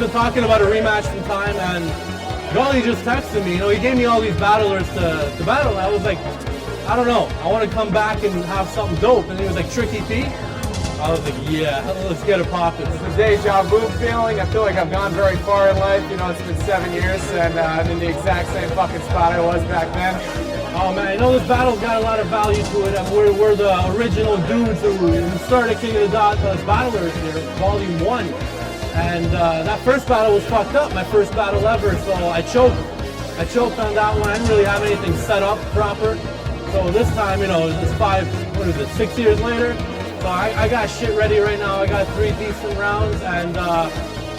been talking about a rematch from time, and Gully just texted me. You know, he gave me all these battlers to battle. I was like, I don't know. I want to come back and have something dope. And he was like, Tricky P. I was like, yeah, let's get it popping. It's a deja vu feeling. I feel like I've gone very far in life. You know, it's been 7 years, and I'm in the exact same fucking spot I was back then. Oh man, you know this battle's got a lot of value to it, and we're the original dudes who started King of the Dot Battlers here, Volume 1. And that first battle was fucked up, my first battle ever, so I choked. I choked on that one. I didn't really have anything set up proper. So this time, you know, it's 6 years later. So I got shit ready right now. I got 3 decent rounds, and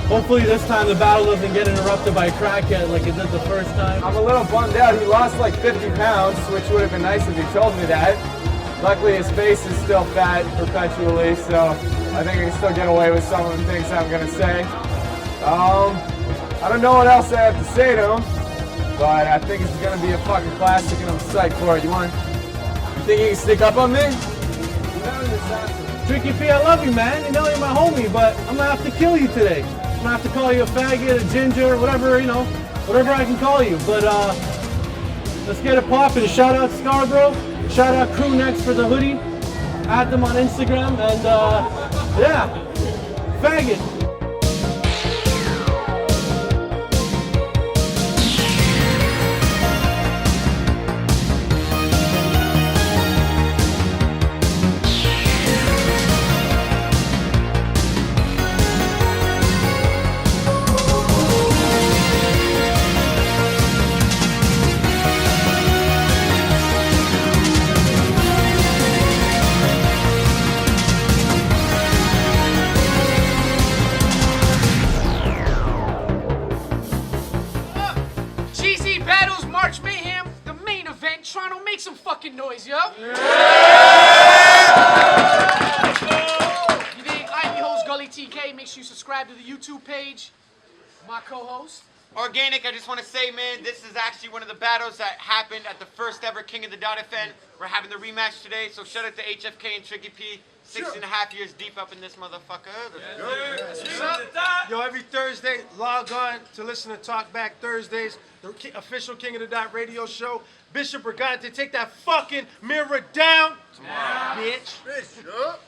hopefully this time the battle doesn't get interrupted by a crackhead like it did the first time. I'm a little bummed out. He lost like 50 pounds, which would have been nice if he told me that. Luckily his face is still fat perpetually, so I think I can still get away with some of the things I'm gonna say. I don't know what else I have to say to him, but I think it's gonna be a fucking classic and I'm psyched for it. You think you can stick up on me? Tricky P, I love you, man. You know you're my homie, but I'm gonna have to kill you today. I'm gonna have to call you a faggot, a ginger, whatever, you know, whatever I can call you. But let's get it poppin'. Shout out Scarborough. Shout out Crew Next for the hoodie. Add them on Instagram, and yeah, faggot. Make some fucking noise, yo! Yeah. You think I'm your host, Gully TK? Make sure you subscribe to the YouTube page. My co-host. Organic, I just want to say, man, this is actually one of the battles that happened at the first ever King of the Dot event. We're having the rematch today, so shout out to HFK and Tricky P. 6.5 years deep up in this motherfucker. Yo, every Thursday, log on to listen to Talk Back Thursdays, the official King of the Dot radio show. Bishop Brigante, take that fucking mirror down, bitch. Bishop.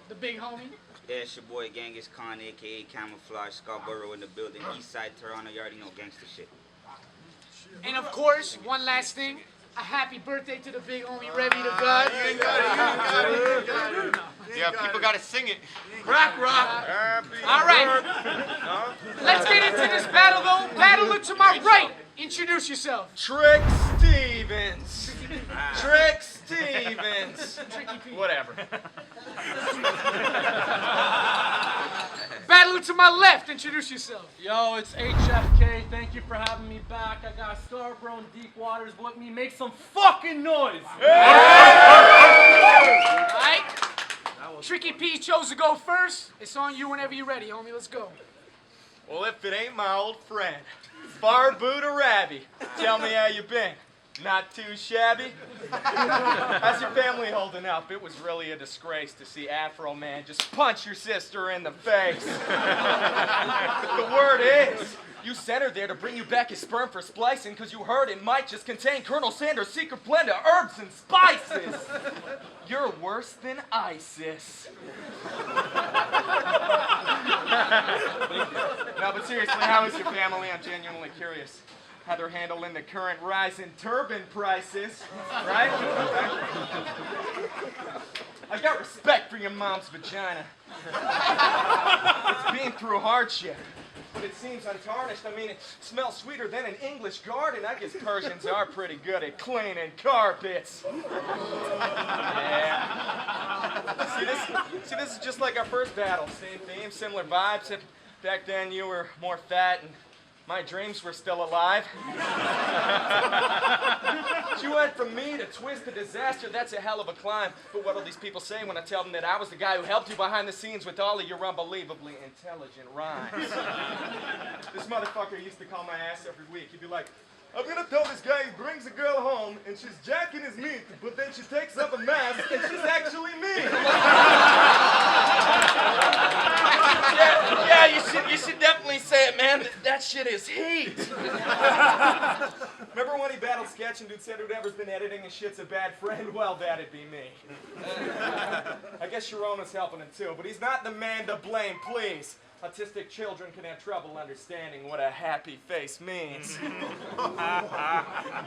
The big homie. Yeah, it's your boy Genghis Khan, a.k.a. Camouflage, Scarborough in the building, Eastside, Toronto, you already know gangster shit. And of course, one last thing, a happy birthday to the big homie Revy the God. Yeah, people gotta sing it. Rock. All right. Let's get into this battle, though. Battler to my right. Introduce yourself. Trick Stevens. Trick Stevens. Whatever. Battler to my left. Introduce yourself. Yo, it's HFK. Thank you for having me back. I got Scarborough and Deep Waters with me. Make some fucking noise. All right. Tricky P chose to go first. It's on you whenever you're ready, homie. Let's go. Well, if it ain't my old friend, Barbuda Rabby, tell me how you been. Not too shabby? How's your family holding up? It was really a disgrace to see Afro Man just punch your sister in the face. But the word is, you sent her there to bring you back his sperm for splicing because you heard it might just contain Colonel Sanders' secret blend of herbs and spices. You're worse than ISIS. No, but seriously, how is your family? I'm genuinely curious how they're handling the current rise in turban prices, right? I got respect for your mom's vagina. It's been through hardship, but it seems untarnished. I mean, it smells sweeter than an English garden. I guess Persians are pretty good at cleaning carpets. Yeah. See, this is just like our first battle. Same theme, similar vibes. Except back then you were more fat and my dreams were still alive. You went from me to twist to disaster. That's a hell of a climb. But what'll these people say when I tell them that I was the guy who helped you behind the scenes with all of your unbelievably intelligent rhymes? This motherfucker used to call my ass every week. He'd be like, I'm gonna tell this guy he brings a girl home and she's jacking his meat, but then she takes off a mask and she's actually me. Yeah, you should definitely say it, man. That shit is heat. Remember when he battled Sketch and dude said whoever's been editing his shit's a bad friend? Well, that'd be me. I guess Sharona's helping him too, but he's not the man to blame, please. Autistic children can have trouble understanding what a happy face means.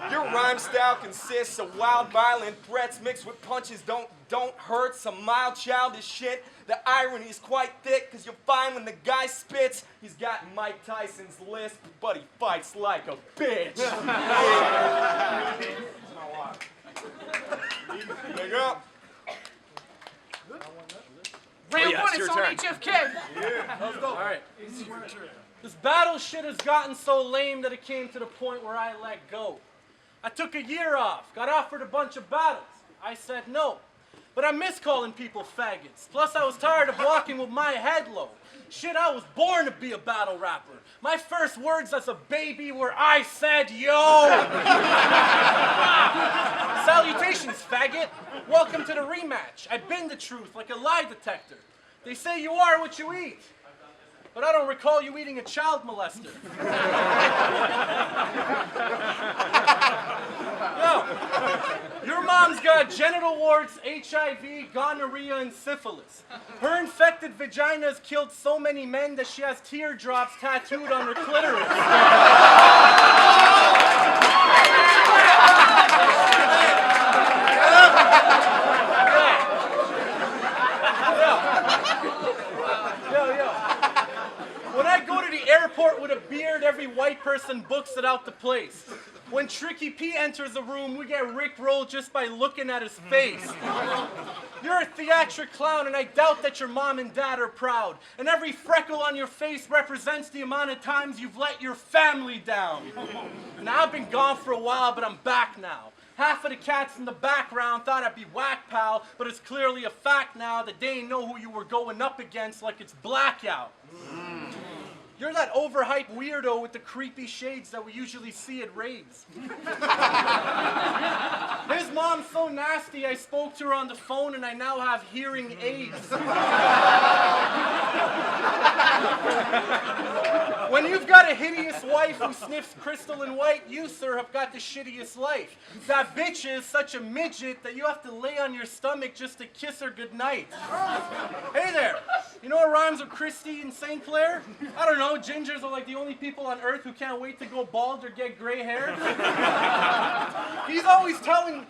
Your rhyme style consists of wild, violent threats mixed with punches don't hurt, some mild childish shit. The irony is quite thick, cause you'll find when the guy spits, he's got Mike Tyson's lisp, but he fights like a bitch. There you go. Round one, it's on HFK. Let's go. All right. This battle shit has gotten so lame that it came to the point where I let go. I took a year off, got offered a bunch of battles. I said no. But I miss calling people faggots. Plus, I was tired of walking with my head low. Shit, I was born to be a battle rapper. My first words as a baby were, I said, yo! Salutations, faggot. Welcome to the rematch. I've been the truth like a lie detector. They say you are what you eat. But I don't recall you eating a child molester. Yo, your mom's got genital warts, HIV, gonorrhea, and syphilis. Her infected vagina has killed so many men that she has teardrops tattooed on her clitoris. When I go to the airport with a beard, every white person books it out the place. When Tricky P enters the room, we get rickrolled just by looking at his face. You're a theatric clown, and I doubt that your mom and dad are proud. And every freckle on your face represents the amount of times you've let your family down. Now, I've been gone for a while, but I'm back now. Half of the cats in the background thought I'd be whack, pal, but it's clearly a fact now that they ain't know who you were going up against like it's blackout. You're that overhyped weirdo with the creepy shades that we usually see at raves. His mom's so nasty, I spoke to her on the phone and I now have hearing aids. When you've got a hideous wife who sniffs crystal and white, you, sir, have got the shittiest life. That bitch is such a midget that you have to lay on your stomach just to kiss her goodnight. Hey there, you know what rhymes with Christy and St. Clair? I don't know, gingers are like the only people on earth who can't wait to go bald or get gray hair. He's always telling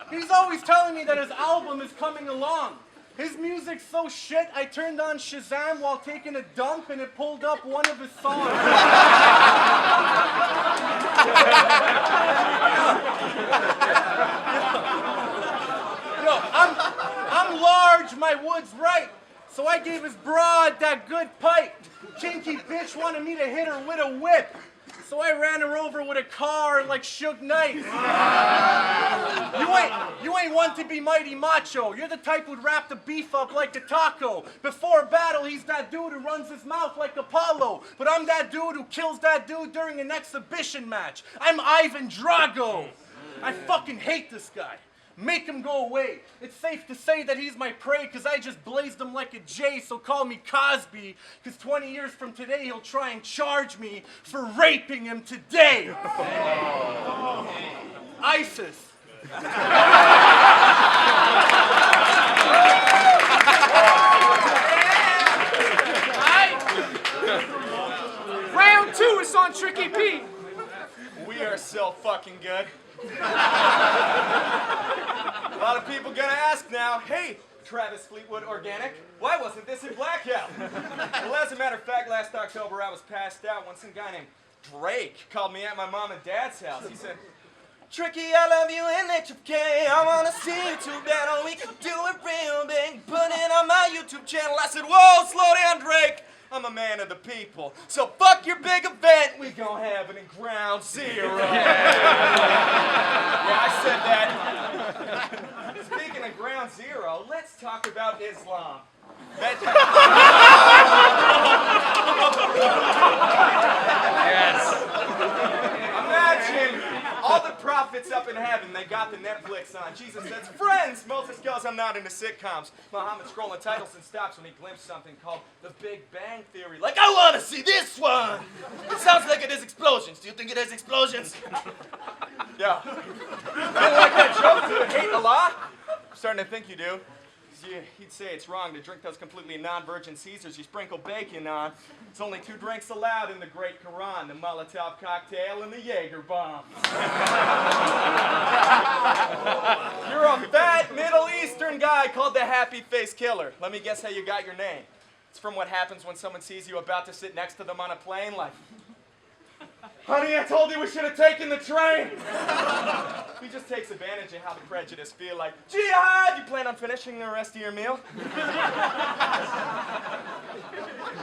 me that his album is coming along. His music's so shit, I turned on Shazam while taking a dump and it pulled up one of his songs. Yo, I'm large, my wood's right. So I gave his broad that good pipe. Kinky bitch wanted me to hit her with a whip. So I ran her over with a car like Suge Knight. You ain't one to be mighty macho. You're the type who'd wrap the beef up like a taco. Before battle, he's that dude who runs his mouth like Apollo. But I'm that dude who kills that dude during an exhibition match. I'm Ivan Drago. I fucking hate this guy. Make him go away. It's safe to say that he's my prey because I just blazed him like a J, so call me Cosby, because 20 years from today he'll try and charge me for raping him today. ISIS. Round two is on Tricky P. We are so fucking good. A lot of people gonna ask now, hey, Travis Fleetwood Organic, why wasn't this in blackout? Well, as a matter of fact, last October I was passed out when some guy named Drake called me at my mom and dad's house. He said, Tricky, I love you in HFK. I wanna see you too bad, or we could do it real big. Put it on my YouTube channel. I said, whoa, slow down, Drake. I'm a man of the people. So fuck your big event. We gon' have it in Ground Zero. Yeah, I said that. Speaking of Ground Zero, let's talk about Islam. Yes. Imagine all the prophets up in heaven, they got the Netflix on. Jesus says, friends! Moses goes, I'm not into sitcoms. Muhammad scrolling titles and stops when he glimpses something called The Big Bang Theory. Like, I want to see this one! It sounds like it has explosions. Do you think it has explosions? Yeah. You don't like that joke? Do you hate Allah? I'm starting to think you do. He'd say it's wrong to drink those completely non-virgin Caesars you sprinkle bacon on. It's only 2 drinks allowed in the Great Quran, the Molotov cocktail and the Jaeger bomb. You're a fat Middle Eastern guy called the Happy Face Killer. Let me guess how you got your name. It's from what happens when someone sees you about to sit next to them on a plane, like, honey, I told you we should have taken the train. He just takes advantage of how the prejudice feel, like, jihad! You plan on finishing the rest of your meal?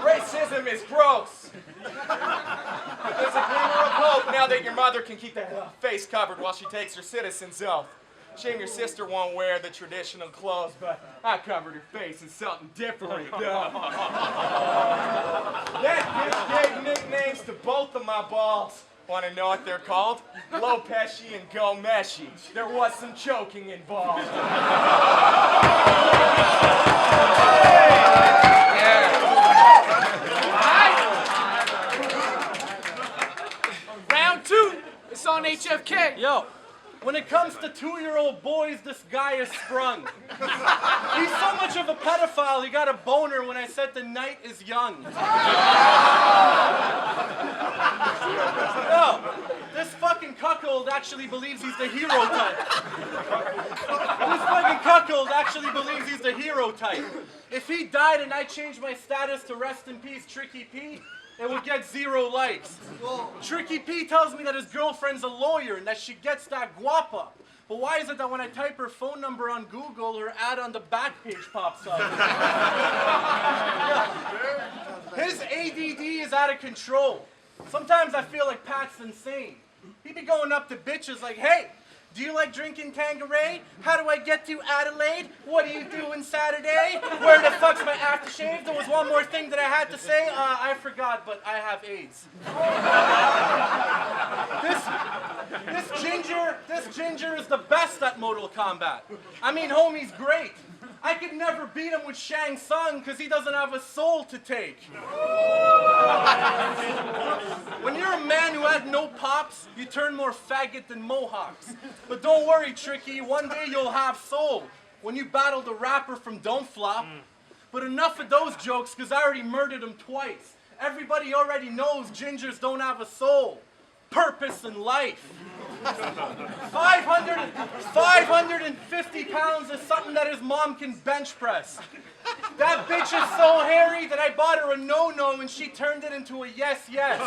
Racism is gross. But there's a glimmer of hope now that your mother can keep that face covered while she takes her citizen's oath. Shame your sister won't wear the traditional clothes, but I covered her face in something different, though. That bitch gave nicknames to both of my balls. Want to know what they're called? Lopesci and Gomeshi. There was some choking involved. Round 2. It's on HFK. Yo, when it comes to 2-year-old boys, this guy is sprung. He's so much of a pedophile, he got a boner when I said the night is young. Yo, this fucking cuckold actually believes he's the hero type. This fucking cuckold actually believes he's the hero type. If he died and I changed my status to rest in peace, Tricky P, it would get 0 likes. Tricky P tells me that his girlfriend's a lawyer and that she gets that guapa. But why is it that when I type her phone number on Google, her ad on the back page pops up? His ADD is out of control. Sometimes I feel like Pat's insane. He be going up to bitches like, hey, do you like drinking Tanqueray? How do I get to Adelaide? What are you doing Saturday? Where the fuck's my aftershave? There was one more thing that I had to say. I forgot, but I have AIDS. This ginger is the best at Mortal Kombat. I mean, homie's great. I could never beat him with Shang Tsung because he doesn't have a soul to take. When you're a man who had no pops, you turn more faggot than mohawks. But don't worry, Tricky, one day you'll have soul. When you battle the rapper from Don't Flop. But enough of those jokes because I already murdered him twice. Everybody already knows gingers don't have a soul. Purpose in life. 550 pounds is something that his mom can bench press. That bitch is so hairy that I bought her a no-no and she turned it into a yes-yes.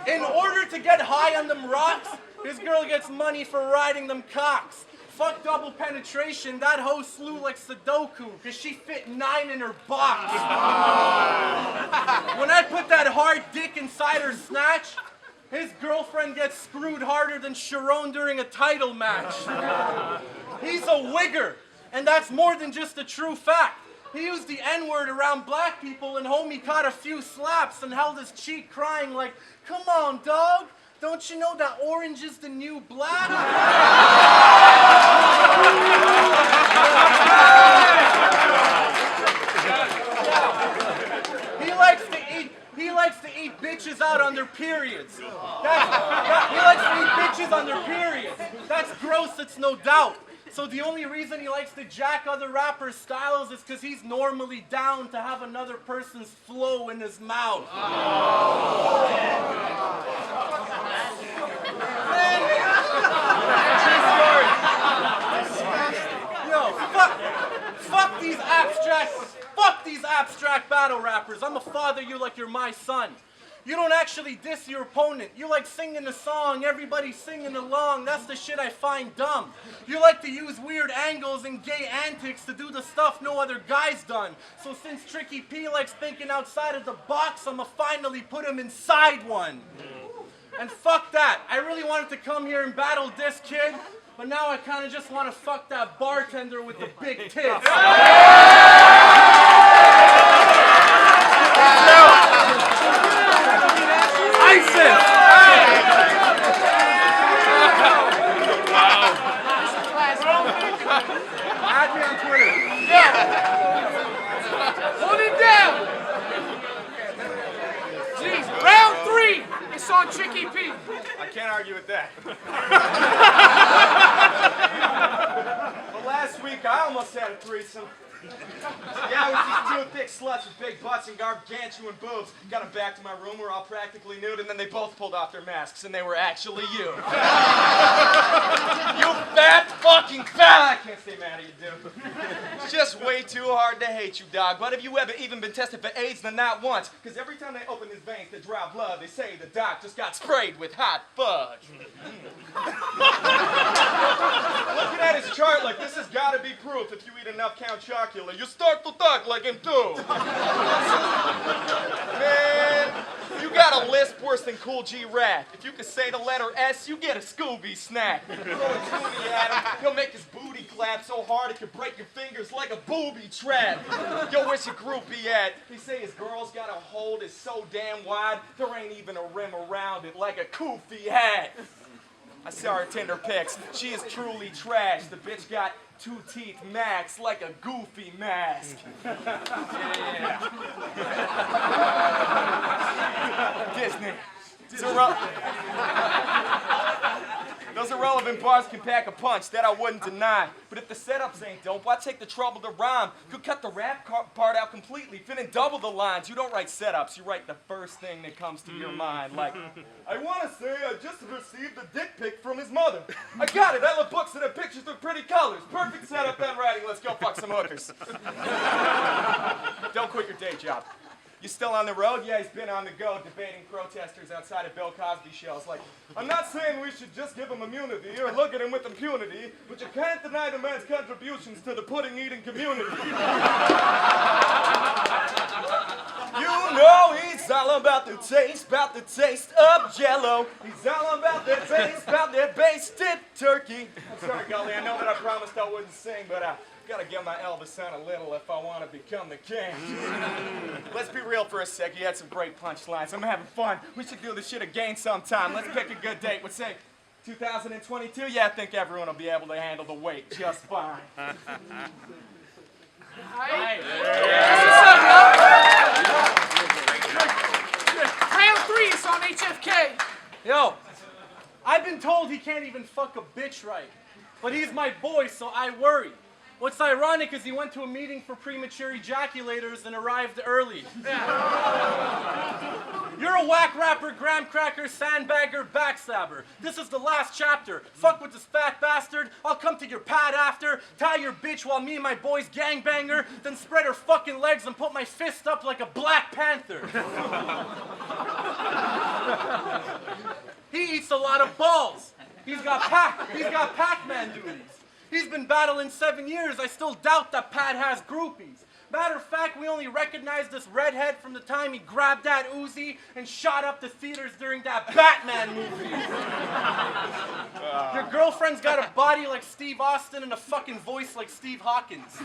In order to get high on them rocks, this girl gets money for riding them cocks. Fuck double penetration, that hoe slew like Sudoku, because she fit 9 in her box. When I put that hard dick inside her snatch, his girlfriend gets screwed harder than Sharon during a title match. He's a wigger, and that's more than just a true fact. He used the N-word around black people, and homie caught a few slaps and held his cheek crying like, come on, dog. Don't you know that orange is the new black? He likes to eat bitches out on their periods. He likes to eat bitches on their periods. That's gross, it's no doubt. So the only reason he likes to jack other rappers' styles is because he's normally down to have another person's flow in his mouth. Yo, fuck these abstract battle rappers. I'm a father you like you're my son. You don't actually diss your opponent. You like singing a song, everybody's singing along. That's the shit I find dumb. You like to use weird angles and gay antics to do the stuff no other guy's done. So since Tricky P likes thinking outside of the box, I'ma finally put him inside one. And fuck that. I really wanted to come here and battle this kid, but now I kind of just want to fuck that bartender with the big tits. on Tricky P. I can't argue with that. But last week, I almost had a threesome. Yeah, it was these two thick sluts with big butts and gargantuan boobs. Got them back to my room, we're all practically nude, and then they both pulled off their masks, and they were actually you. You fat fucking fat! I can't stay mad at you, dude. It's just way too hard to hate you, dog. But have you ever even been tested for AIDS? Then not once. Because every time they open his veins to draw blood, they say the doc just got sprayed with hot fudge. Looking at his chart, like this has got to be proof. If you eat enough Count Chocula, you start to talk like him too. Man, you got a lisp worse than Cool G Rap. If you can say the letter S, you get a Scooby snack. Throw a toonie at him, he'll make his booty clap so hard it can break your fingers like a booby trap. Yo, where's your groupie at? They say his girl's got a hold is so damn wide, there ain't even a rim around it like a koofy hat. I saw her Tinder pics. She is truly trash. The bitch got 2 teeth max like a goofy mask. Yeah. Disney. Those irrelevant bars can pack a punch, that I wouldn't deny. But if the setups ain't dope, why take the trouble to rhyme? Could cut the rap part out completely, fit in double the lines. You don't write setups, you write the first thing that comes to your mind. Like, I want to say I just received a dick pic from his mother. I got it, I love books that have pictures with pretty colors. Perfect setup and writing, let's go fuck some hookers. Don't quit your day job. You still on the road? Yeah, he's been on the go debating protesters outside of Bill Cosby shows. Like, I'm not saying we should just give him immunity or look at him with impunity, but you can't deny the man's contributions to the pudding-eating community. You know he's all about the taste of Jell-O. He's all about the taste, about that basted turkey. I'm sorry, Gully, I know that I promised I wouldn't sing, but gotta get my Elvis on a little if I want to become the king. Let's be real for a sec. You had some great punchlines. I'm having fun. We should do this shit again sometime. Let's pick a good date. Let's say 2022. Yeah, I think everyone will be able to handle the weight just fine. Hi. Round 3 is on HFK. Yo, I've been told he can't even fuck a bitch right. But he's my boy, so I worry. What's ironic is he went to a meeting for premature ejaculators and arrived early. You're a whack rapper, graham cracker, sandbagger, backstabber. This is the last chapter. Fuck with this fat bastard. I'll come to your pad after, tie your bitch while me and my boys gangbanger, then spread her fucking legs and put my fist up like a Black Panther. He eats a lot of balls. He's got Pac-Man duties. He's been battling 7 years. I still doubt that Pat has groupies. Matter of fact, we only recognized this redhead from the time he grabbed that Uzi and shot up the theaters during that Batman movie. Your girlfriend's got a body like Steve Austin and a fucking voice like Steve Hawkins.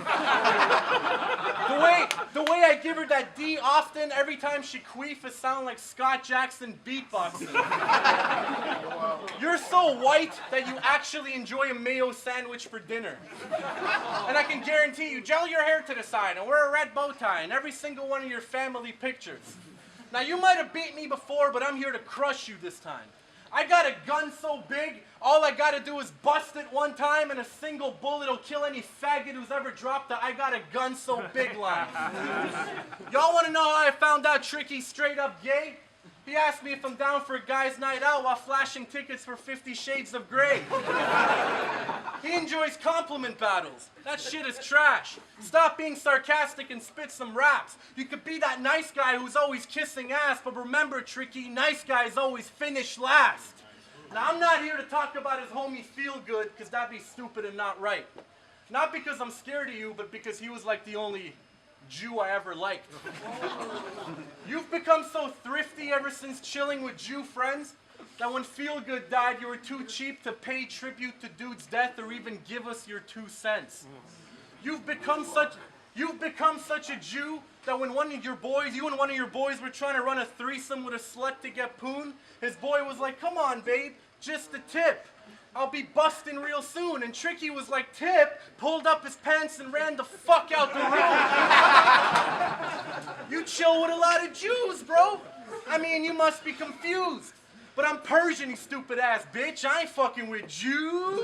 The way I give her that D often, every time she queef, it sounds like Scott Jackson beatboxing. You're so white that you actually enjoy a mayo sandwich for dinner. And I can guarantee you, gel your hair to the side and wear a red bow tie in every single one of your family pictures. Now, you might have beat me before, but I'm here to crush you this time. I got a gun so big, all I gotta do is bust it one time and a single bullet will kill any faggot who's ever dropped the I got a gun so big line. Y'all wanna know how I found out Tricky's straight up gay? He asked me if I'm down for a guy's night out while flashing tickets for 50 Shades of Grey. He enjoys compliment battles. That shit is trash. Stop being sarcastic and spit some raps. You could be that nice guy who's always kissing ass, but remember, Tricky, nice guys always finish last. Now, I'm not here to talk about his homie Feelgood, because that'd be stupid and not right. Not because I'm scared of you, but because he was like the only Jew I ever liked. You've become so thrifty ever since chilling with Jew friends that when Feelgood died, you were too cheap to pay tribute to dude's death or even give us your 2 cents. You've become such a Jew that when you and one of your boys were trying to run a threesome with a slut to get poon, his boy was like, "Come on, babe, just a tip. I'll be busting real soon." And Tricky was like, "Tip," pulled up his pants and ran the fuck out the room. You chill with a lot of Jews, bro. I mean, you must be confused. But I'm Persian, you stupid ass bitch. I ain't fucking with Jews.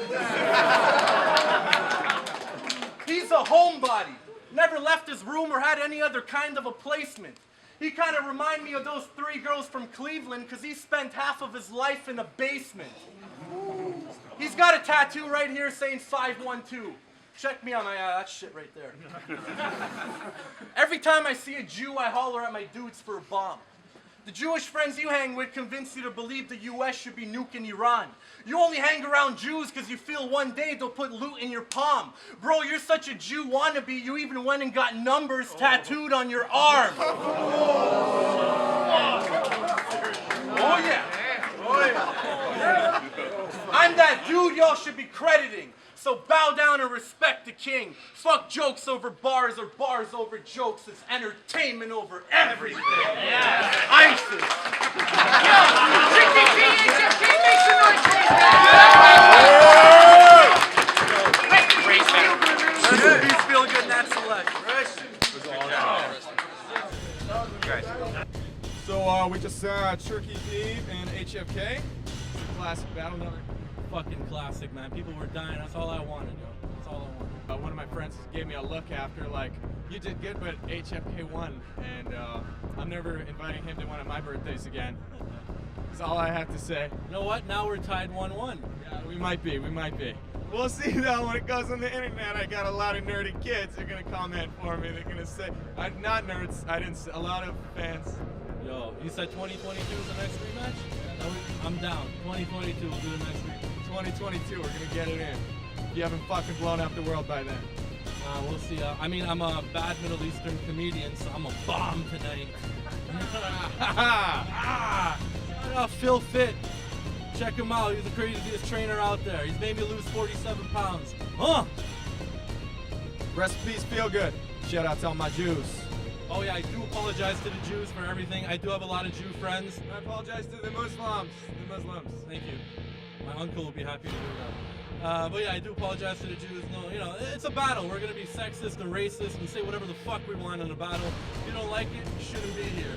He's a homebody. Never left his room or had any other kind of a placement. He kind of remind me of those 3 girls from Cleveland because he spent half of his life in a basement. He's got a tattoo right here saying 512. Check me on my that shit right there. Every time I see a Jew, I holler at my dudes for a bomb. The Jewish friends you hang with convince you to believe the U.S. should be nuking Iran. You only hang around Jews because you feel one day they'll put loot in your palm. Bro, you're such a Jew wannabe, you even went and got numbers tattooed on your arm. Oh yeah. I'm that dude y'all should be crediting. So bow down and respect the king. Fuck jokes over bars or bars over jokes. It's entertainment over everything. Yeah. ISIS. Yo, HFK, make some noise for these guys. He's feeling good in that selection. So we just saw Turkey Eve and HFK. It's a classic battle, another Fucking classic, man. People were dying. That's all I wanted, yo. That's all I wanted. one of my friends gave me a look after, like, you did good, but HFK won, and I'm never inviting him to one of my birthdays again. That's all I have to say. You know what? Now we're tied 1-1. Yeah, we might be. We'll see though when it goes on the internet. I got a lot of nerdy kids. They're gonna comment for me. They're gonna say, not nerds. I didn't. A lot of fans. Yo, you said 2022 is the next rematch? I'm down. 2022 will do the next rematch. 2022, we're gonna get it in. You haven't fucking blown up the world by then. We'll see. I mean, I'm a bad Middle Eastern comedian, so I'm a bomb tonight. Phil Fit. Check him out. He's the craziest trainer out there. He's made me lose 47 pounds. Huh? Recipes feel good. Shout out to all my Jews. Oh yeah, I do apologize to the Jews for everything. I do have a lot of Jew friends. I apologize to the Muslims. Thank you. My uncle will be happy to do that. But yeah, I do apologize to the Jews. No, you know, it's a battle. We're gonna be sexist and racist and say whatever the fuck we want in a battle. If you don't like it, you shouldn't be here.